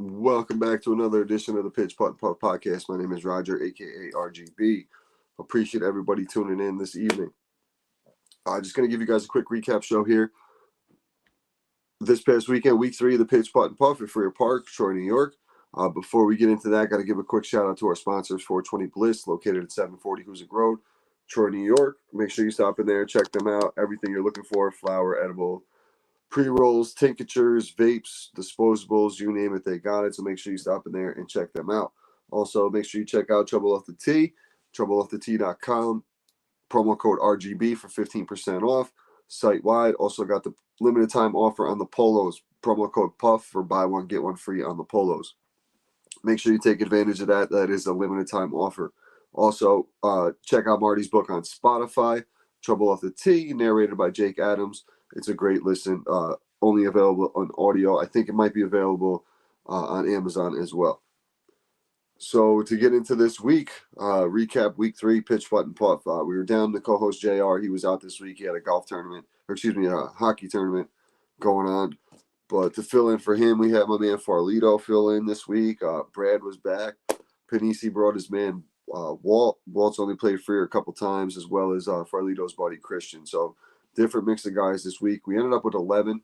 Welcome back to another edition of the Pitch Putt Putt Podcast. My name is Roger, aka RGB. Appreciate everybody tuning in this evening. Just going to give you guys a quick recap show here. This past weekend, week 3 of the Pitch Putt and Putt at Freer Park, Troy, New York. Before we get into that, got to give a quick shout out to our sponsors, 420 Bliss, located at 740 Hoosick Road, Troy, New York. Make sure you stop in there, check them out. Everything you're looking for, flour, edible, pre-rolls, tinctures, vapes, disposables, you name it, they got it. So make sure you stop in there and check them out. Also, make sure you check out Trouble Off the Tee, TroubleOffTheTee.com, promo code RGB for 15% off site-wide. Also got the limited time offer on the polos, promo code PUFF for buy one, get one free on the polos. Make sure you take advantage of that. That is a limited time offer. Also, check out Marty's book on Spotify, Trouble Off the Tee, narrated by Jake Adams. It's a great listen, only available on audio. I think it might be available on Amazon as well. So to get into this week, recap week 3, Pitch Putt and Putt. We were down to co-host JR. He was out this week. He had a hockey tournament going on. But to fill in for him, we had my man Farlito fill in this week. Brad was back. Panisi brought his man Walt. Walt's only played Freer a couple times, as well as Farlito's buddy Christian. So different mix of guys this week. We ended up with 11.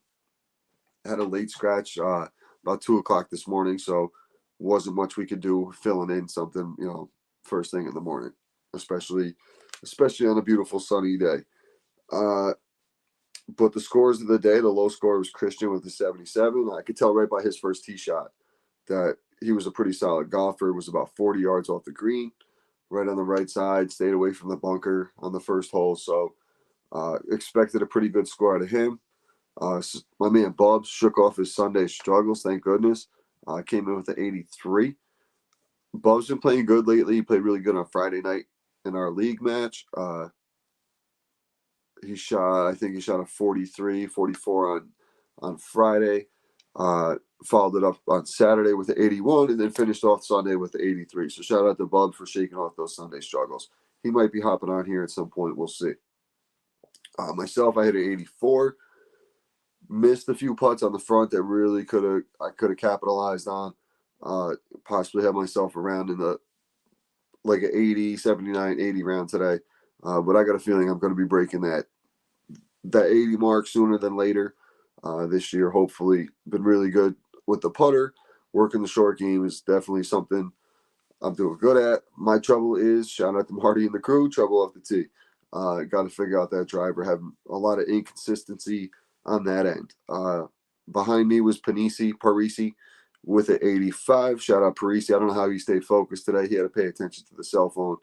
Had a late scratch about 2 o'clock this morning, so wasn't much we could do filling in something, first thing in the morning, especially on a beautiful sunny day. But the scores of the day, the low score was Christian with the 77. I could tell right by his first tee shot that he was a pretty solid golfer. It was about 40 yards off the green, right on the right side, stayed away from the bunker on the first hole. So expected a pretty good score out of him. My man Bubs shook off his Sunday struggles, thank goodness. Came in with an 83. Bub's been playing good lately. He played really good on Friday night in our league match. He shot a 43, 44 on Friday. Followed it up on Saturday with the 81, and then finished off Sunday with the 83. So shout out to Bub for shaking off those Sunday struggles. He might be hopping on here at some point. We'll see. Myself, I hit an 84. Missed a few putts on the front that really could have capitalized on. Possibly have myself around in the like an 80, 79, 80 round today. But I got a feeling I'm going to be breaking that 80 mark sooner than later this year, hopefully. Been really good with the putter. Working the short game is definitely something I'm doing good at. My trouble is, shout out to Marty and the crew, Trouble Off the Tee. Got to figure out that driver. Having a lot of inconsistency on that end. Behind me was Parisi with an 85. Shout out Parisi. I don't know how he stayed focused today. He had to pay attention to the cell phone.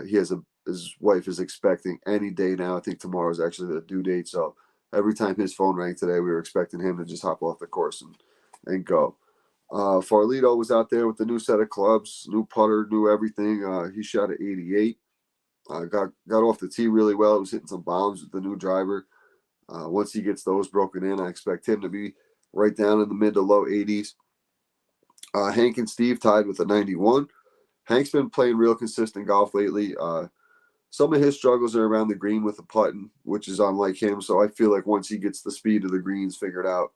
His wife is expecting any day now. I think tomorrow is actually the due date. So every time his phone rang today, we were expecting him to just hop off the course and go. Farlito was out there with the new set of clubs, new putter, new everything. He shot at 88. Got off the tee really well. He was hitting some bombs with the new driver. Once he gets those broken in, I expect him to be right down in the mid to low 80s. Hank and Steve tied with a 91. Hank's been playing real consistent golf lately. Some of his struggles are around the green with the putting, which is unlike him. So I feel like once he gets the speed of the greens figured out,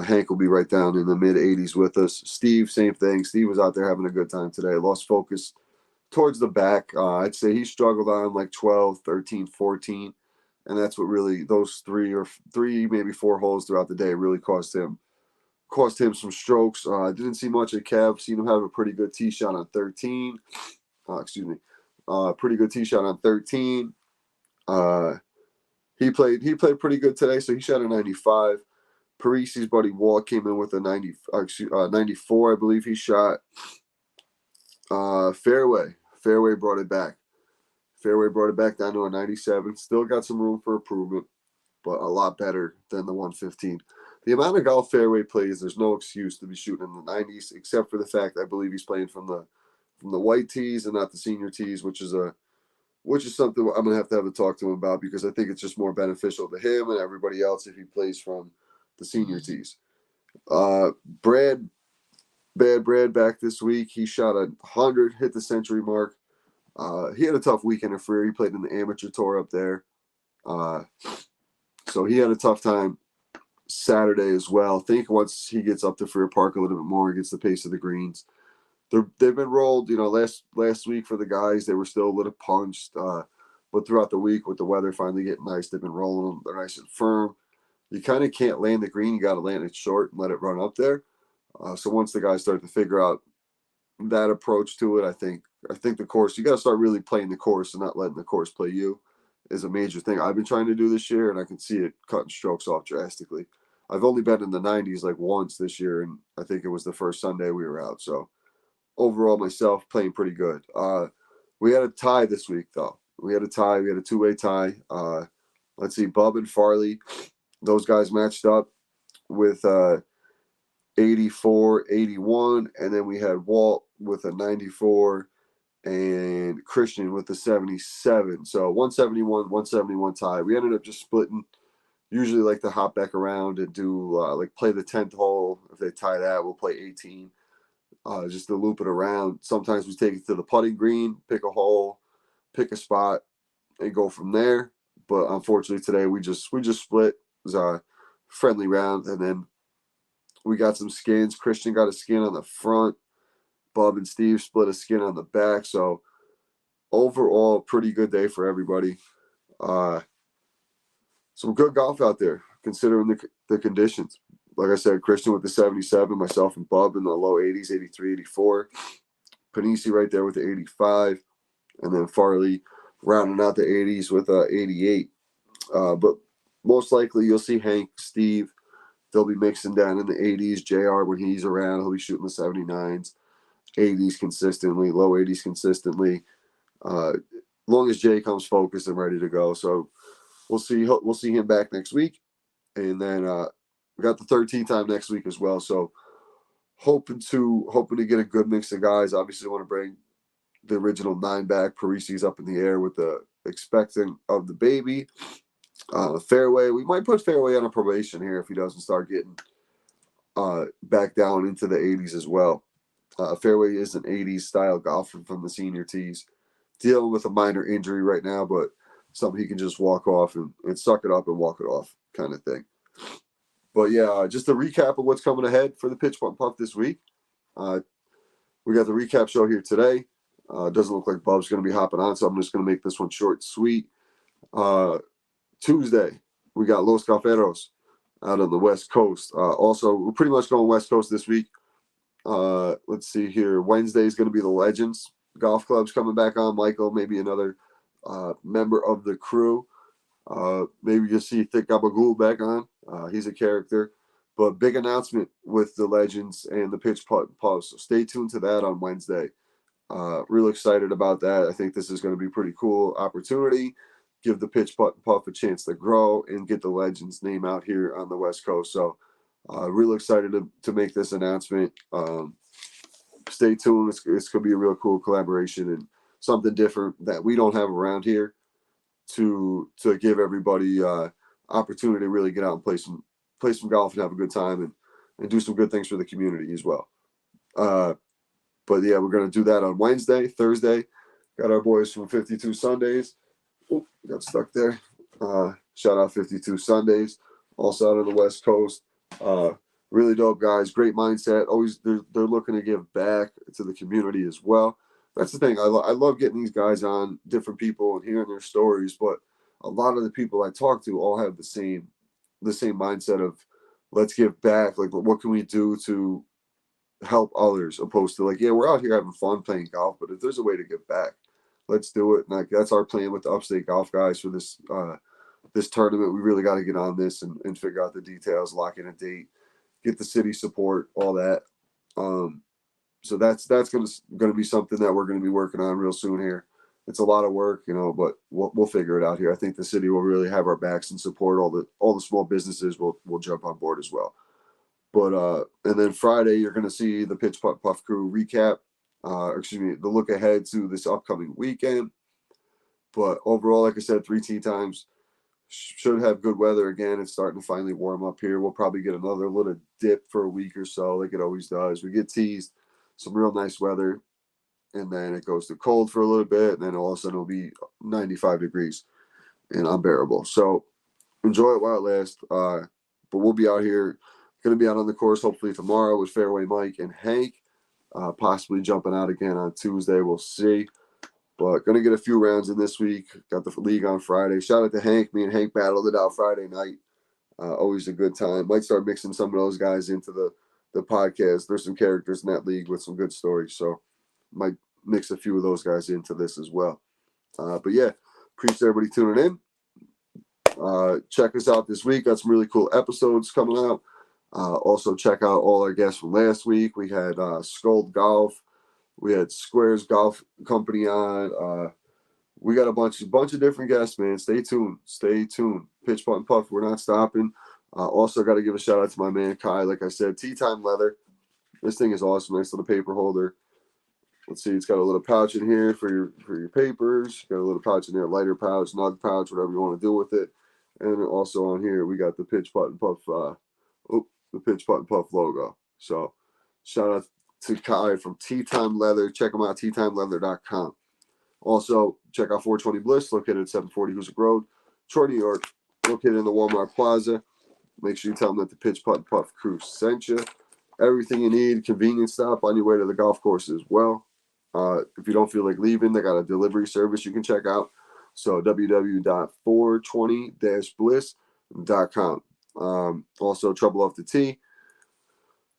Hank will be right down in the mid 80s with us. Steve, same thing. Steve was out there having a good time today. Lost focus towards the back. I'd say he struggled on like 12, 13, 14. And that's what really, those three, maybe 4 holes throughout the day really cost him some strokes. Didn't see much of Kev. Seen him have a pretty good tee shot on 13. Pretty good tee shot on 13. He played pretty good today, so he shot a 95. Parisi's buddy Walt came in with a 94, I believe he shot. Fairway brought it back. Fairway brought it back down to a 97. Still got some room for improvement, but a lot better than the 115. The amount of golf Fairway plays, there's no excuse to be shooting in the 90s, except for the fact I believe he's playing from the white tees and not the senior tees, which is something I'm gonna have to talk to him about, because I think it's just more beneficial to him and everybody else if he plays from the senior tees. Brad back this week. He shot 100, hit the century mark. He had a tough weekend in Freer. He played in the amateur tour up there. So he had a tough time Saturday as well. I think once he gets up to Freer Park a little bit more, gets the pace of the greens. They've been rolled. Last week for the guys, they were still a little punched. But throughout the week, with the weather finally getting nice, they've been rolling them. They're nice and firm. You kind of can't land the green. You got to land it short and let it run up there. So once the guys start to figure out that approach to it, I think the course, you got to start really playing the course and not letting the course play you, is a major thing I've been trying to do this year, and I can see it cutting strokes off drastically. I've only been in the 90s like once this year, and I think it was the first Sunday we were out. So overall, myself playing pretty good. We had a tie this week though. We had a tie. We had a two-way tie. Let's see, Bub and Farley, those guys matched up with 84, 81, and then we had Walt with a 94 and Christian with the 77. So 171, 171 tie. We ended up just splitting. Usually like to hop back around and do like play the 10th hole. If they tie that, we'll play 18. Just to loop it around. Sometimes we take it to the putting green, pick a hole, pick a spot, and go from there. But unfortunately today we just split. It was a friendly round, and then we got some skins. Christian got a skin on the front. Bub and Steve split a skin on the back. So overall, pretty good day for everybody. Some good golf out there, considering the conditions. Like I said, Christian with the 77, myself and Bub in the low 80s, 83, 84. Panisi right there with the 85. And then Farley rounding out the 80s with 88. But most likely you'll see Hank, Steve, they'll be mixing down in the 80s. JR, when he's around, he'll be shooting the 79s, 80s consistently, low 80s consistently. Long as Jay comes focused and ready to go. So we'll see him back next week. And then we got the 13th time next week as well. So hoping to get a good mix of guys. Obviously want to bring the original 9 back. Parisi's up in the air with the expecting of the baby. Fairway, we might put Fairway on a probation here if he doesn't start getting back down into the 80s as well. Fairway is an 80s style golfer from the senior tees. Dealing with a minor injury right now, but something he can just walk off and suck it up and walk it off kind of thing. But yeah, just a recap of what's coming ahead for the Pitch Putt Puff this week. We got the recap show here today. Doesn't look like Bub's going to be hopping on, so I'm just going to make this one short and sweet. Tuesday, we got Los Golferos out on the West Coast. Also, we're pretty much going West Coast this week. Let's see here. Wednesday is going to be the Legends Golf Club's coming back on. Michael, maybe another member of the crew. Maybe you'll see Thick Gabagool back on. He's a character. But big announcement with the Legends and the Pitch Putt Puff. So stay tuned to that on Wednesday. Real excited about that. I think this is going to be a pretty cool opportunity. Give the Pitch Putt Puff a chance to grow and get the Legends name out here on the West Coast. So real excited to make this announcement. Stay tuned. It's going to be a real cool collaboration and something different that we don't have around here to give everybody opportunity to really get out and play some golf and have a good time and do some good things for the community as well. But yeah, we're going to do that on Wednesday. Thursday, got our boys from 52 Sundays. Oh, got stuck there. Shout out 52 Sundays, also out on the West Coast. Really dope guys, great mindset. Always they're looking to give back to the community as well. That's the thing. I love getting these guys on, different people, and hearing their stories. But a lot of the people I talk to all have the same mindset of let's give back. Like, what can we do to help others, opposed to like, yeah, we're out here having fun playing golf, but if there's a way to give back, let's do it. And like, that's our plan with the Upstate Golf guys for this this tournament. We really got to get on this and figure out the details, lock in a date, get the city support, all that. So that's going to be something that we're going to be working on real soon here. It's a lot of work, but we'll figure it out here. I think the city will really have our backs and support. All the small businesses will jump on board as well. But and then Friday you're going to see the Pitch Putt Puff crew recap. The look ahead to this upcoming weekend. But overall, like I said, 3 tee times. Should have good weather again. It's starting to finally warm up here. We'll probably get another little dip for a week or so, like it always does. We get teased, some real nice weather, and then it goes to cold for a little bit, and then all of a sudden it'll be 95 degrees and unbearable. So enjoy it while it lasts. But we'll be out here, going to be out on the course hopefully tomorrow with Fairway Mike and Hank. Possibly jumping out again on Tuesday. We'll see. But going to get a few rounds in this week. Got the league on Friday. Shout out to Hank. Me and Hank battled it out Friday night. Always a good time. Might start mixing some of those guys into the podcast. There's some characters in that league with some good stories. So might mix a few of those guys into this as well. But yeah, appreciate everybody tuning in. Check us out this week. Got some really cool episodes coming out. Also check out all our guests from last week. We had Skuld Golf. We had Squares Golf Company on. We got a bunch of different guests, man. Stay tuned. Stay tuned. Pitch, putt, and puff. We're not stopping. Also got to give a shout out to my man Kai. Like I said, Tea Time Leather. This thing is awesome. Nice little paper holder. Let's see. It's got a little pouch in here for your papers. Got a little pouch in there, lighter pouch, nug pouch, whatever you want to do with it. And also on here, we got the Pitch, Putt, and Puff. The Pitch, Putt, and Puff logo. So shout out to Kai from Tea Time Leather. Check them out, teatimeleather.com. Also, check out 420 Bliss, located at 740 Hoosick Road, Troy, New York, located in the Walmart Plaza. Make sure you tell them that the Pitch, Putt, and Puff crew sent you. Everything you need, convenient stop on your way to the golf course as well. If you don't feel like leaving, they got a delivery service you can check out. So www.420-bliss.com. Also, Trouble Off the Tee.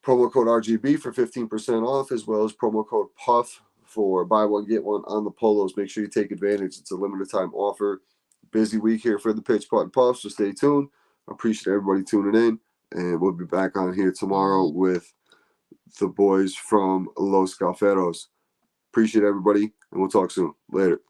Promo code RGB for 15% off, as well as promo code PUFF for buy one, get one on the polos. Make sure you take advantage. It's a limited time offer. Busy week here for the Pitch, Putt, and Puff, so stay tuned. I appreciate everybody tuning in, and we'll be back on here tomorrow with the boys from Los Golferos. Appreciate everybody, and we'll talk soon. Later.